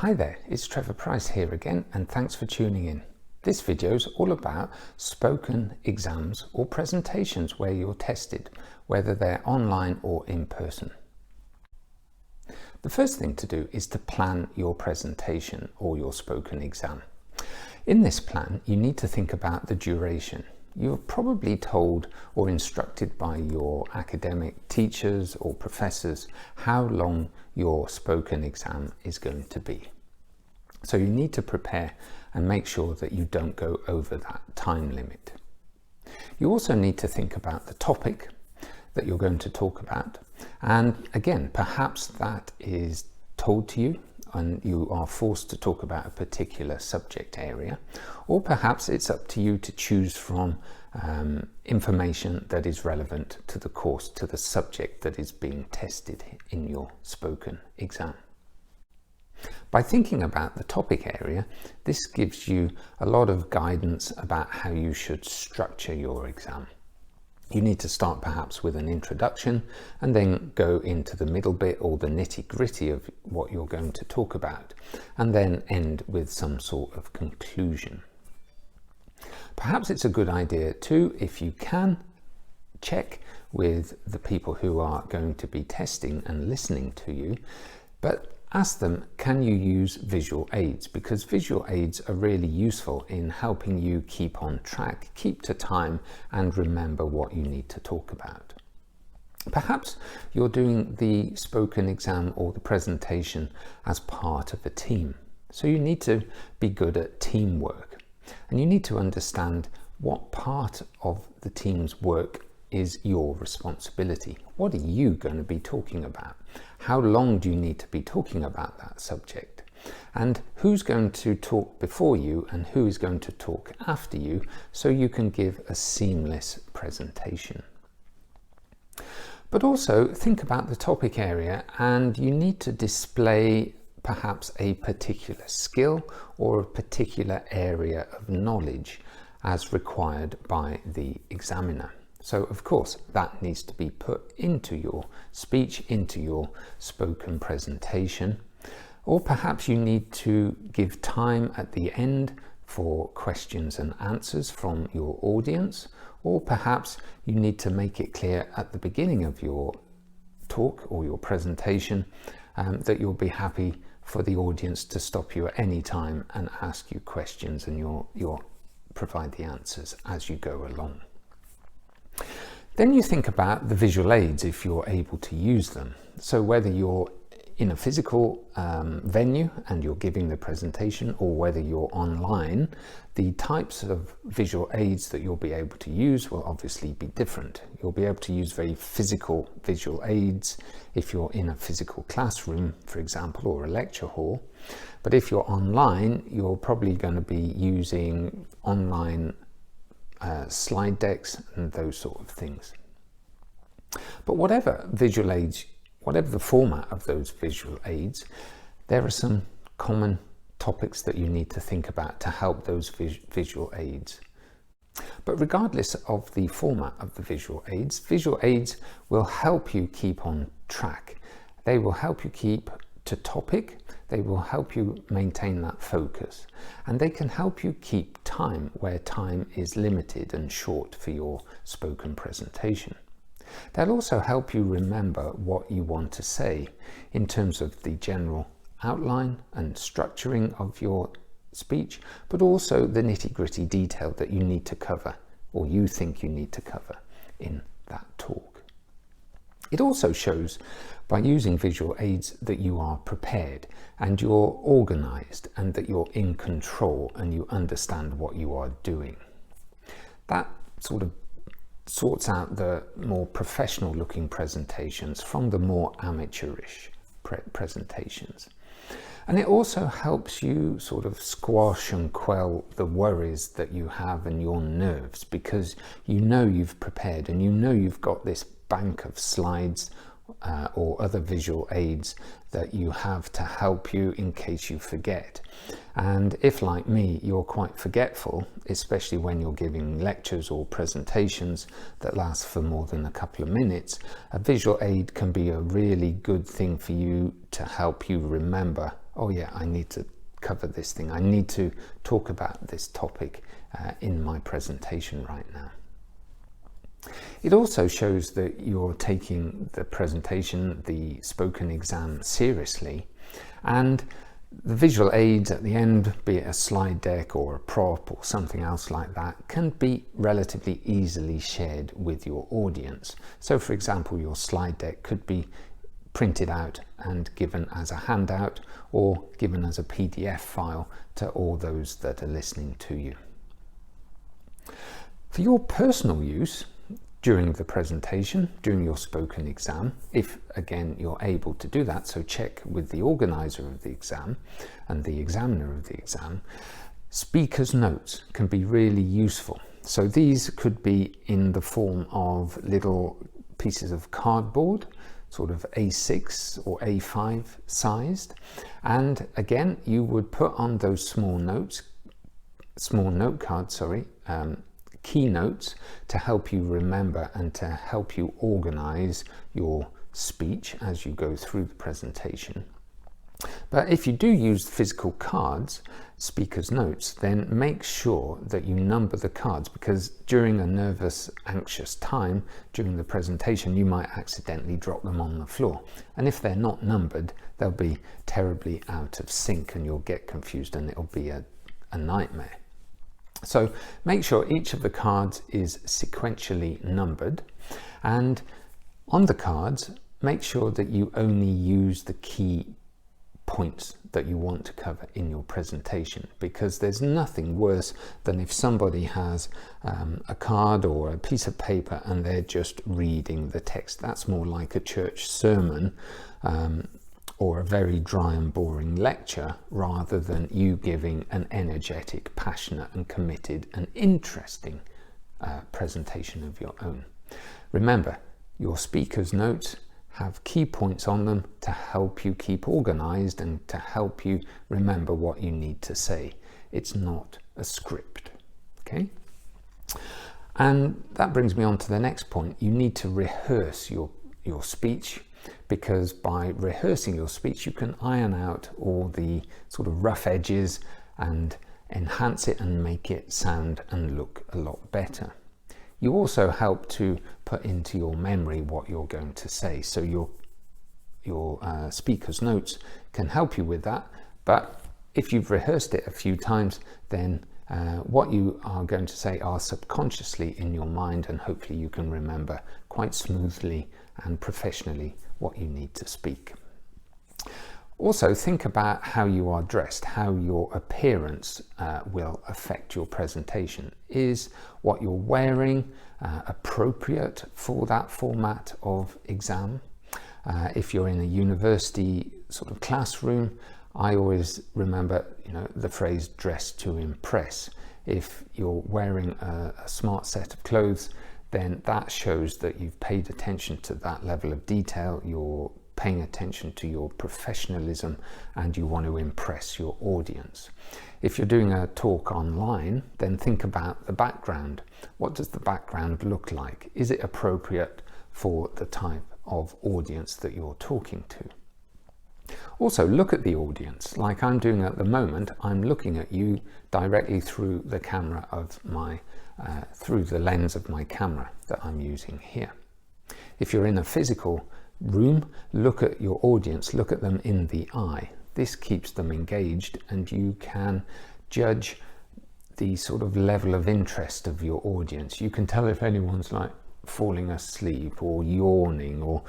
Hi there, it's Trevor Price here again, and thanks for tuning in. This video is all about spoken exams or presentations where you're tested, whether they're online or in person. The first thing to do is to plan your presentation or your spoken exam. In this plan, you need to think about the duration. You're probably told or instructed by your academic teachers or professors how long your spoken exam is going to be. So you need to prepare and make sure that you don't go over that time limit. You also need to think about the topic that you're going to talk about. And again, perhaps that is told to you and you are forced to talk about a particular subject area, or perhaps it's up to you to choose from information that is relevant to the course, to the subject that is being tested in your spoken exam. By thinking about the topic area, this gives you a lot of guidance about how you should structure your exam. You need to start perhaps with an introduction and then go into the middle bit or the nitty-gritty of what you're going to talk about, and then end with some sort of conclusion. Perhaps it's a good idea too, if you can, check with the people who are going to be testing and listening to you, but ask them, can you use visual aids? Because visual aids are really useful in helping you keep on track, keep to time, and remember what you need to talk about. Perhaps you're doing the spoken exam or the presentation as part of a team. So you need to be good at teamwork, and you need to understand what part of the team's work is your responsibility. What are you going to be talking about? How long do you need to be talking about that subject? And who's going to talk before you and who is going to talk after you, so you can give a seamless presentation. But also think about the topic area, and you need to display perhaps a particular skill or a particular area of knowledge as required by the examiner. So of course that needs to be put into your speech, into your spoken presentation, or perhaps you need to give time at the end for questions and answers from your audience, or perhaps you need to make it clear at the beginning of your talk or your presentation that you'll be happy for the audience to stop you at any time and ask you questions, and you'll provide the answers as you go along. Then you think about the visual aids if you're able to use them. So whether you're in a physical venue and you're giving the presentation, or whether you're online, the types of visual aids that you'll be able to use will obviously be different. You'll be able to use very physical visual aids if you're in a physical classroom, for example, or a lecture hall. But if you're online, you're probably going to be using online slide decks and those sort of things. But whatever visual aids, whatever the format of those visual aids, there are some common topics that you need to think about to help those visual aids. But regardless of the format of the visual aids will help you keep on track. They will help you keep to topic. They will help you maintain that focus, and they can help you keep time where time is limited and short for your spoken presentation. They'll also help you remember what you want to say in terms of the general outline and structuring of your speech, but also the nitty-gritty detail that you need to cover, or you think you need to cover in that talk. It also shows by using visual aids that you are prepared and you're organized and that you're in control and you understand what you are doing. That sort of sorts out the more professional looking presentations from the more amateurish presentations. And it also helps you sort of squash and quell the worries that you have and your nerves, because you know you've prepared and you know you've got this bank of slides or other visual aids that you have to help you in case you forget. And if, like me, you're quite forgetful, especially when you're giving lectures or presentations that last for more than a couple of minutes, a visual aid can be a really good thing for you to help you remember oh yeah, I need to cover this thing. I need to talk about this topic in my presentation right now. It also shows that you're taking the presentation, the spoken exam, seriously, and the visual aids at the end, be it a slide deck or a prop or something else like that, can be relatively easily shared with your audience. So for example, your slide deck could be printed out and given as a handout or given as a PDF file to all those that are listening to you. For your personal use during the presentation, during your spoken exam, if again you're able to do that, so check with the organizer of the exam and the examiner of the exam, speaker's notes can be really useful. So these could be in the form of little pieces of cardboard, sort of A6 or A5 sized, and again you would put on those small note cards, keynotes to help you remember and to help you organize your speech as you go through the presentation. But if you do use physical cards, speaker's notes, then make sure that you number the cards, because during a nervous, anxious time during the presentation, you might accidentally drop them on the floor. And if they're not numbered, they'll be terribly out of sync and you'll get confused and it'll be a nightmare. So make sure each of the cards is sequentially numbered, and on the cards, make sure that you only use the key points that you want to cover in your presentation, because there's nothing worse than if somebody has a card or a piece of paper and they're just reading the text. That's more like a church sermon or a very dry and boring lecture, rather than you giving an energetic, passionate and committed and interesting presentation of your own. Remember, your speaker's notes have key points on them to help you keep organized and to help you remember what you need to say. It's not a script, okay? And that brings me on to the next point. You need to rehearse your speech, because by rehearsing your speech, you can iron out all the sort of rough edges and enhance it and make it sound and look a lot better. You also help to put into your memory what you're going to say. So your speaker's notes can help you with that. But if you've rehearsed it a few times, then what you are going to say are subconsciously in your mind, and hopefully you can remember quite smoothly and professionally what you need to speak. Also, think about how you are dressed, how your appearance will affect your presentation. Is what you're wearing appropriate for that format of exam? If you're in a university sort of classroom, I always remember, the phrase "dress to impress." If you're wearing a smart set of clothes, then that shows that you've paid attention to that level of detail. You're paying attention to your professionalism and you want to impress your audience. If you're doing a talk online, then think about the background. What does the background look like? Is it appropriate for the type of audience that you're talking to? Also, look at the audience. Like I'm doing at the moment, I'm looking at you directly through the camera of through the lens of my camera that I'm using here. If you're in a physical room, look at your audience, look at them in the eye. This keeps them engaged, and you can judge the sort of level of interest of your audience. You can tell if anyone's like falling asleep or yawning or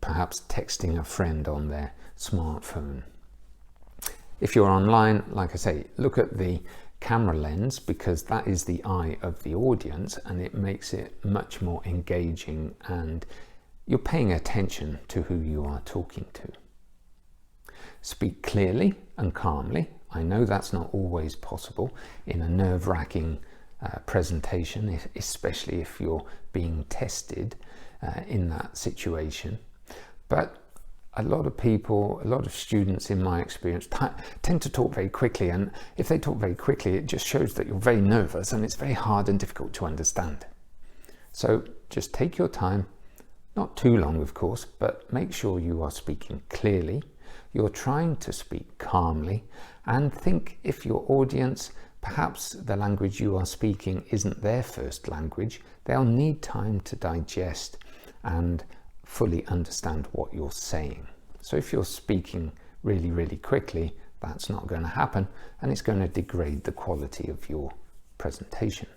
perhaps texting a friend on their smartphone. If you're online, like I say, look at the camera lens, because that is the eye of the audience and it makes it much more engaging, and you're paying attention to who you are talking to. Speak clearly and calmly. I know that's not always possible in a nerve-wracking presentation, especially if you're being tested in that situation. But a lot of people, a lot of students in my experience tend to talk very quickly, and if they talk very quickly, it just shows that you're very nervous and it's very hard and difficult to understand. So just take your time, not too long of course, but make sure you are speaking clearly. you're trying to speak calmly, and think if your audience, perhaps the language you are speaking isn't their first language, they'll need time to digest and fully understand what you're saying. So if you're speaking really, really quickly, that's not going to happen, and it's going to degrade the quality of your presentation.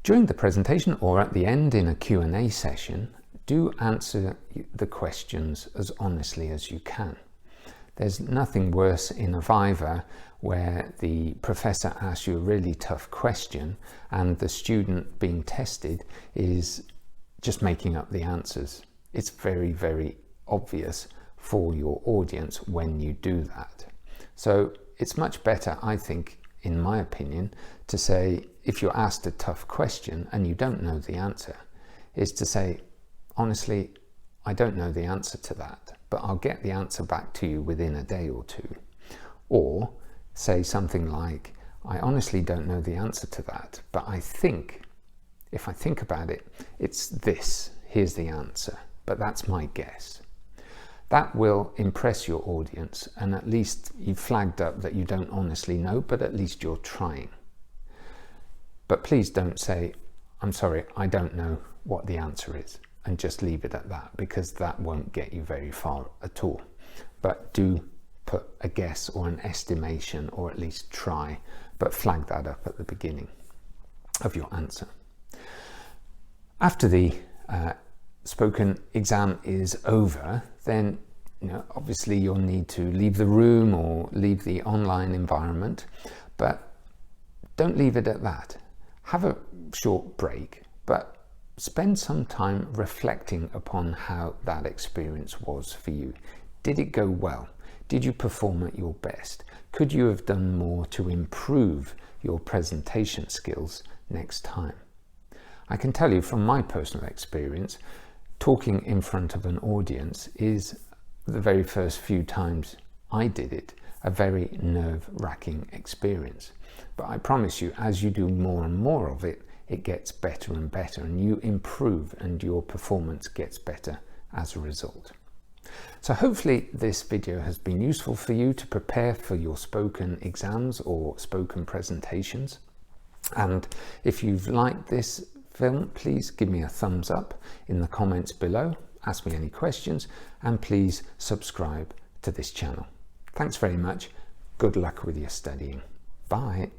During the presentation or at the end in a Q&A session, do answer the questions as honestly as you can. There's nothing worse in a Viva where the professor asks you a really tough question and the student being tested is just making up the answers. It's very, very obvious for your audience when you do that. So it's much better, I think, in my opinion, to say, if you're asked a tough question and you don't know the answer, is to say, honestly, I don't know the answer to that, but I'll get the answer back to you within a day or two. Or say something like, I honestly don't know the answer to that, but I think, if I think about it, it's this. Here's the answer, but that's my guess. That will impress your audience, and at least you've flagged up that you don't honestly know, but at least you're trying. But please don't say, I'm sorry, I don't know what the answer is, and just leave it at that, because that won't get you very far at all. But do put a guess or an estimation, or at least try, but flag that up at the beginning of your answer. After the spoken exam is over, then obviously you'll need to leave the room or leave the online environment, but don't leave it at that. Have a short break, but spend some time reflecting upon how that experience was for you. Did it go well? Did you perform at your best? Could you have done more to improve your presentation skills next time? I can tell you from my personal experience, talking in front of an audience is, the very first few times I did it, a very nerve-wracking experience. But I promise you, as you do more and more of it, it gets better and better, and you improve, and your performance gets better as a result. So hopefully this video has been useful for you to prepare for your spoken exams or spoken presentations. And if you've liked this film, please give me a thumbs up in the comments below, ask me any questions, and please subscribe to this channel. Thanks very much. Good luck with your studying. Bye.